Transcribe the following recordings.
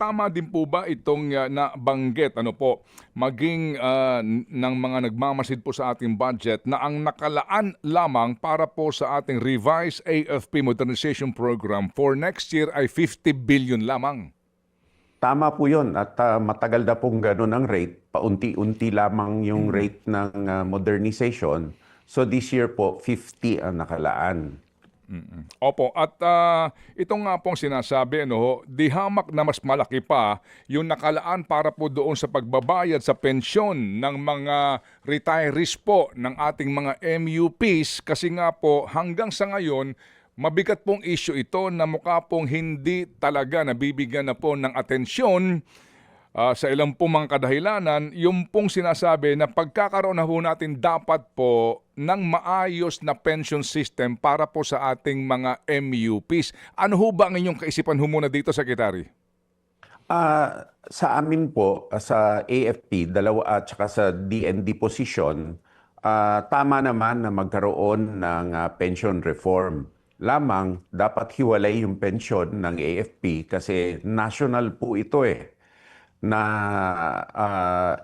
tama din po ba itong nabanggit maging ng mga nagmamasid po sa ating budget na ang nakalaan lamang para po sa ating revised AFP modernization program for next year ay 50 billion lamang? Tama po yun at matagal na pong ganun ang rate. Paunti-unti lamang yung rate ng modernization. So this year po, 50 ang nakalaan. Opo, at ito nga pong sinasabi, di hamak na mas malaki pa yung nakalaan para po doon sa pagbabayad sa pensyon ng mga retirees po ng ating mga MUPs kasi nga po hanggang sa ngayon, mabigat pong issue ito na mukha pong hindi talaga nabibigyan na po ng atensyon sa ilang pong mga kadahilanan, yung pong sinasabi na pagkakaroon na po natin dapat po ng maayos na pension system para po sa ating mga MUPs. Ano ho ba ang inyong kaisipan ho muna dito, Secretary? Sa amin po, sa AFP, dalawa at saka sa DND position, tama naman na magkaroon ng pension reform. Lamang dapat hiwalay yung pension ng AFP kasi national po ito na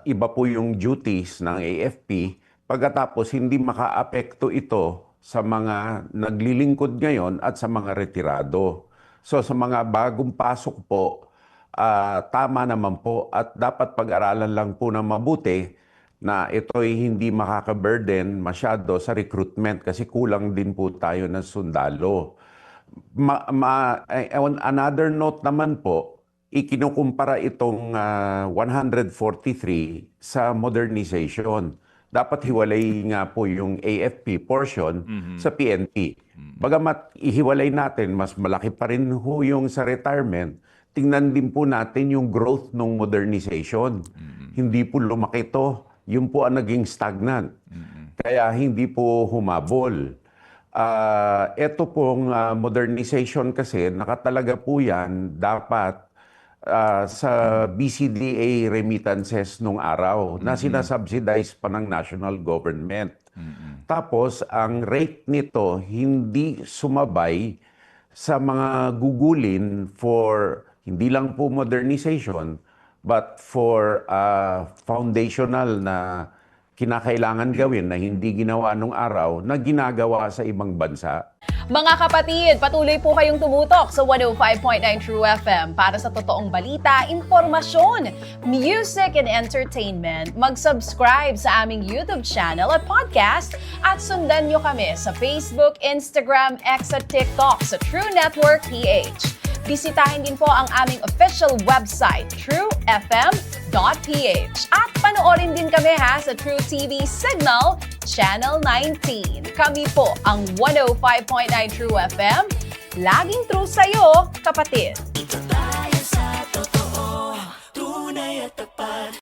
iba po yung duties ng AFP pagkatapos hindi makaapekto ito sa mga naglilingkod ngayon at sa mga retirado. So sa mga bagong pasok po, tama naman po at dapat pag-aralan lang po na mabuti na ito'y hindi makaka-burden masyado sa recruitment kasi kulang din po tayo ng sundalo. On another note naman po, ikinukumpara itong 143 sa modernization. Dapat hiwalay nga po yung AFP portion sa PNP. Bagamat ihiwalay natin, mas malaki pa rin ho yung sa retirement, tingnan din po natin yung growth ng modernization. Hindi po lumaki to. Yun po ang naging stagnant. Kaya hindi po humabol. Ito pong modernization kasi, nakatalaga po yan dapat sa BCDA remittances nung araw na sinasubsidize pa ng national government. Tapos, ang rate nito hindi sumabay sa mga gugulin for hindi lang po modernization, but for foundational na kinakailangan gawin na hindi ginawa nung araw na ginagawa sa ibang bansa. Mga kapatid, patuloy po kayong tumutok sa 105.9 True FM para sa totoong balita, impormasyon, music and entertainment. Mag-subscribe sa aming YouTube channel at podcast at sundan nyo kami sa Facebook, Instagram, X at TikTok sa True Network PH. Bisitahin din po ang aming official website, truefm.ph. At panoorin din kami sa True TV Signal, Channel 19. Kami po ang 105.9 True FM. Laging true sa'yo, kapatid.